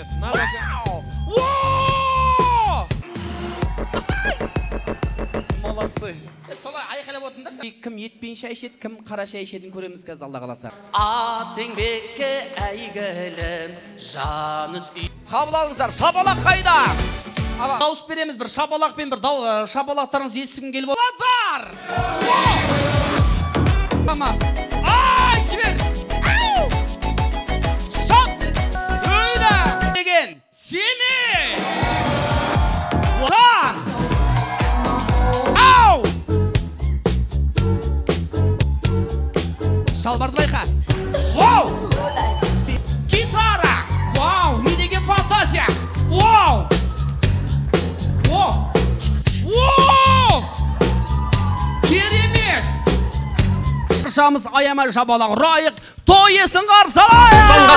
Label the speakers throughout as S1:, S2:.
S1: Нет, надо... Молодцы.
S2: Солай айқайлап отырыңдар. Кім етпен шай ішеді, кім қара шай ішедін көреміз қазір Алла қаласа. Атыңбекке әйгілім жаныз үй. Қабыл алыңыздар, шапалақ қайда? Дауыс береміз, бір шапалақпен бір шапалақтарыңыз естігін келіп отыр. Ай, жібер! Шап! Өйлі! Деген, семей! Отан! Ау! Шалбарды байқа. Вау! Гитара! Вау! Не деген фантазия! Вау! Вау! Вау! Керемет! Шамыз аямай жабалақ райық, той есін қарсалайық!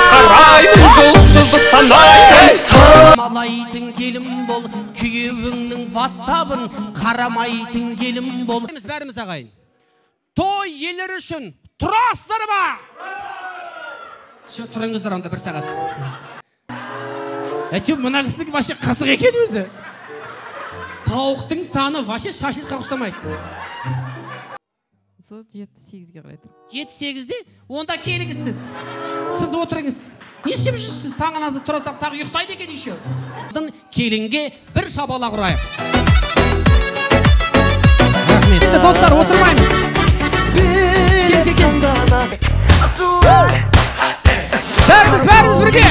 S2: Малайтын келім бол, күйеуіңнің ватсабын қарамайтын келім бол. Бәріміз ағайын. Той елер үшін тұрасыздар ма? Тұрыңыздар онда бір сағат. Әйтеу мына кісінің ваще қызық екен өзі. Тауықтың саны ваще шашетқа ұқсамайды.
S3: 7-8-ге қарай тұр.
S2: 7-8-де? Онда келіңіз сіз. Сіз отырыңыз. Не ішіп жүрсіз? Таңыңызды тұрастап тағы ұйықтайды екен еще. Келінге бір шапалақ ұрайық. Рахмет. Енді достар отырмаймыз. Бәріміз бірге.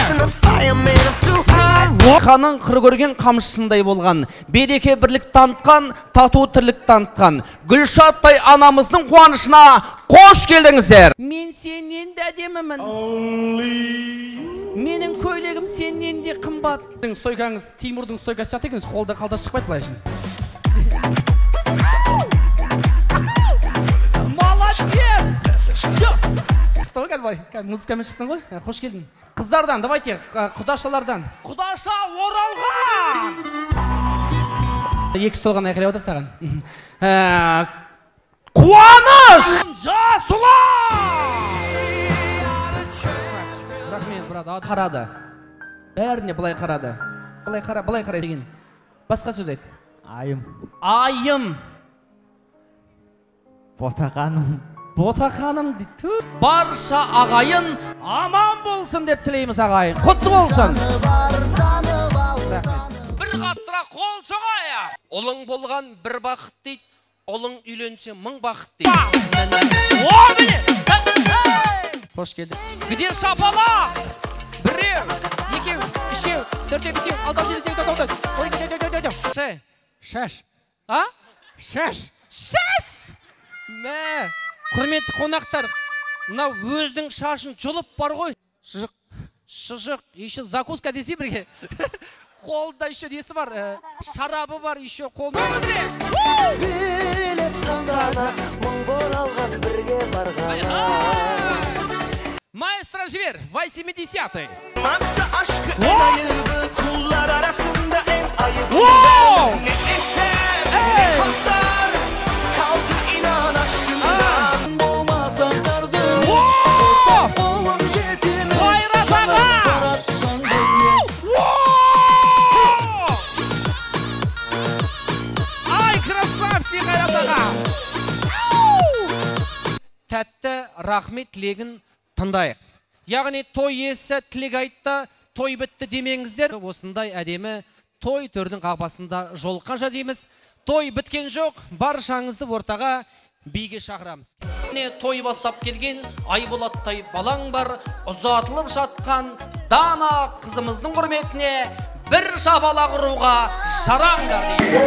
S2: Ханның қыр көрген қамшысындай болған, береке бірлік танытқан, тату тірлік танытқан, Гүлшаттай анамыздың қуанышына қош келдіңіздер. Мен сенен де әдемімін. Менің көйлегім сенен де қымбат. Стойкаңыз, Тимурдың стойкасы жатыр екеніз, қолда қалда шықпайды былай үшін. Молодец! Музыкамен шықтың ғой? Қош келдің. Қыздардан, давайте, құдашалардан. Құдаша оралған! Екі столған айқайлап отыр саған. Қуаныш! Жасұлан! Рахмет, брат. Қарады. Бәріне былай қарады. Былай қара деген. Басқа сөз айт.
S4: Айым.
S2: Айым.
S4: Ботақаным.
S2: Ботақаным дейді. Барша ағайын аман болсын деп тілейміз ағайын. Құтты болсын. Бір қаттыра қол соғайық. Ұлың болған бір бақыт дейді. Ұлың үйленсе мың бақыт дейді. О, міне! Қош келді. Где шапалақ? Біреу, екеу, үшеу, төртеу, бесеу, алтау, жетеу, тоғыз. Шаш. А? Шаш. Шаш! Мә! Құрметті қонақтар, мына өздің шашын жұлып бар ғой. Шыжық, еще закуска десе бірге. Қолда еще несі бар, шарабы бар, еще қолда. Маэстро жібер, Вай-70-й. Тәтті рахмет тілегін тыңдайық. Яғни той иесі тілек айтты, той бітті демеңіздер. Осындай әдемі той төрдің қақпасында жолыққанша дейміз. Той біткен жоқ, баршаңызды ортаға биге шақырамыз. Той бастап келген Айболаттай балаң бар, ұзатылып жатқан Дана қызымыздың құрметіне бір шапалақ ұруға шараңдар дейді.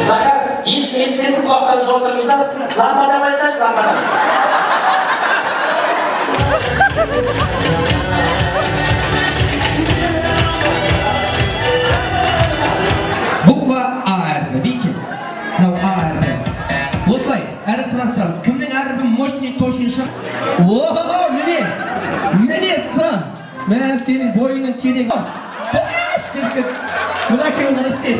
S2: Заказ, ешкім естімесін құлақтан жоғытырыңыздар, ламбада байсаш, ламбада.
S5: Буква А әріпі, видите? Мынау А әріпі. Осылай, әріп тынастырамыз. Кімнің әріпі мощный, точный шық? О, міне С. Мә, сенің бойының керек. Шіркіт. Мұна кең қарашты.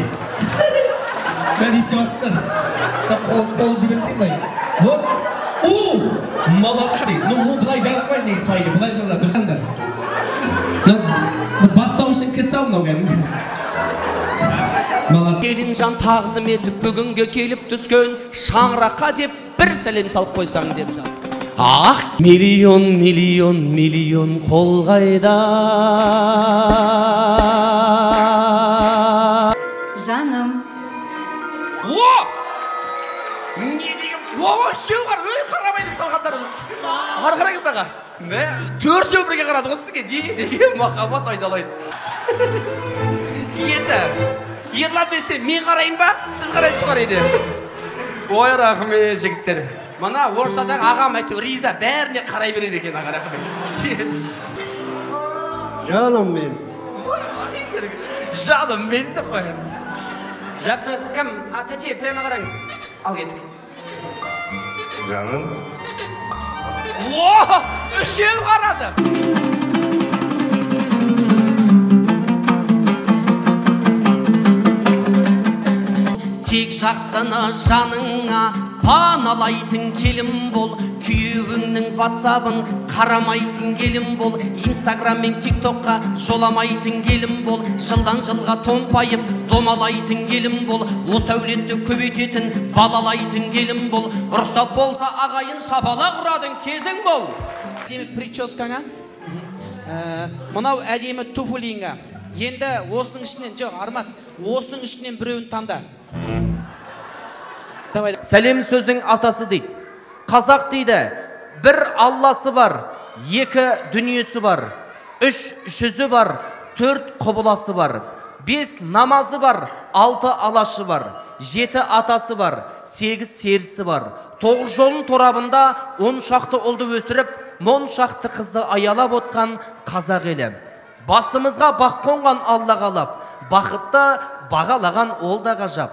S5: Мән естемастыр. Қол жіберсен лай. Вот. У! Молодцы. Ну, бұлай жазбайды негіз пайды. Бұлай жаза. Бірсаңдар. мынау кәдімгі. Молодцы.
S2: Келінжан тағзым етіп бүгінге келіп түскен шаңыраққа деп бір сәлем салып қойсаң деп жан. Ақ миллион миллион миллион қол қайда.
S3: Жаным.
S2: О! Не деген? О, үшеу қар, өй қарамайды салғандарымыз. Қараңыз аға. Төртеу бірге қарады ғой сізге. Не деген махаббат айдалайды. Енді, Ерлан десе мен қарайын ба, сіз қарайсыз қарайды. Ой, рахмет жігіттер. Мана ортадағы ағам әйтеуір риза, бәріне қарай береді екен аға, рахмет.
S4: Жаным мен.
S2: Жаным мен де қояды. Жақсы, кім? Тәте, прямо қараңыз. Ал кеттік.
S4: Жаным.
S2: О, үшеу қарады. Тек жақсыны жаныңа паналайтын келім бол, күйеуіңнің ватсабын қарамайтын келім бол, инстаграм мен тиктокқа жоламайтын келім бол, жылдан жылға томпайып домалайтын келім бол, осы әулетті көбейтетін балалайтын келім бол, рұқсат болса ағайын шапалақ ұрадың кезің бол. Әдемі прическаңа, мынау әдемі туфлиңа, енді осының ішінен, жоқ Армат, осының ішінен біреуін таңда. Сәлем сөздің атасы дейді. Қазақ дейді, бір Алласы бар, екі дүниесі бар, үш жүзі бар, төрт құбыласы бар, бес намазы бар, алты алашы бар, жеті атасы бар, сегіз серісі бар, тоғыз жолын торабында 10 шақты ұлды өсіріп, 10 шақты қызды аялап отқан қазақ елі. Басымызға бақ қонған Алла қалап, бақытты бағалаған ол да ғажап.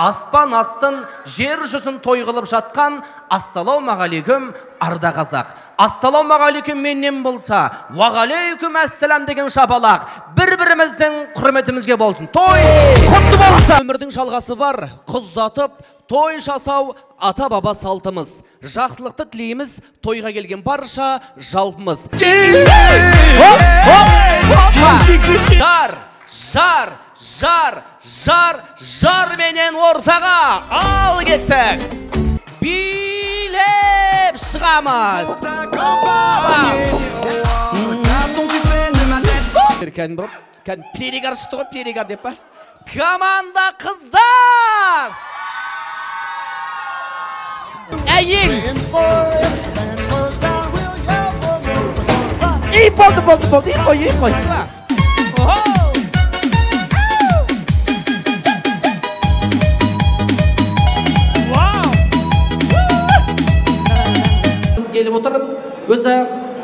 S2: Аспан астын, жер жүзін той қылып жатқан, ассалаумағалейкум арда қазақ. Ассалаумағалейкум менен болса, уағалейкум әссалам деген шапалақ. Бір-біріміздің құрметімізге болсын. Той құтты болсын. Өмірдің жалғасы бар, қыз ұзатып, той жасау ата-баба салтымыз. Жақсылықты тілейміз, тойға келген барша жалпымыз. Жар менен ортаға ал кеттік. Билеп шығамыз. Кәдім перегар шықты ғой, перегар деп па? Команда қыздар! Әйел! Болды, ей қой. Келіп отырып, өзі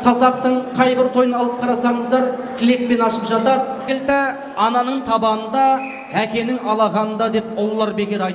S2: қазақтың қайбір тойын алып қарасаңыздар, тілекпен ашып жатады. Келті ананың табанында, әкенің алағанда деп ұлылар бекер айтады.